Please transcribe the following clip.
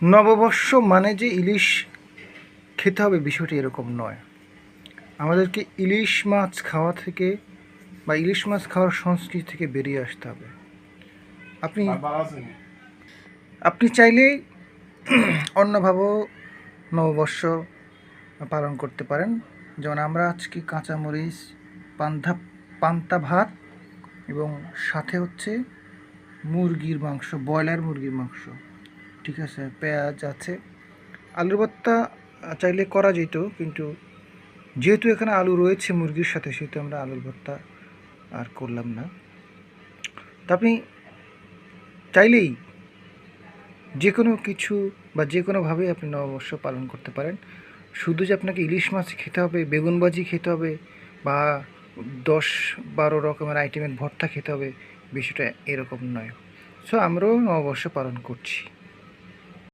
নববর্ষ মানে যে ইলিশ খেতে হবে বিষয়টি এরকম নয়। আমাদেরকে ইলিশ মাছ খাওয়া থেকে বা ইলিশ মাছ খাওয়ার সংস্কৃতি থেকে বেরিয়ে আসতে হবে। আপনি আপনি চাইলে অন্যভাবেও নববর্ষ পালন করতে পারেন। যেমন আমরা আজকে কাঁচামরিচ, পান্তা পান্তা ভাত এবং সাথে হচ্ছে মুরগির মাংস, ব্রয়লার মুরগির মাংস, ঠিক আছে, পেঁয়াজ আছে, আলুর ভর্তা চাইলে করা যেত, কিন্তু যেহেতু এখানে আলু রয়েছে মুরগির সাথে, সেহেতু আমরা আলুর ভর্তা আর করলাম না। তা আপনি চাইলেই যে কোনো কিছু বা যে কোনোভাবে আপনি নববর্ষ পালন করতে পারেন। শুধু যে আপনাকে ইলিশ মাছ খেতে হবে, বেগুন ভাজি খেতে হবে বা 10-12 রকমের আইটেমের ভর্তা খেতে হবে, বিষয়টা এরকম নয়। সো আমরাও নববর্ষ পালন করছি।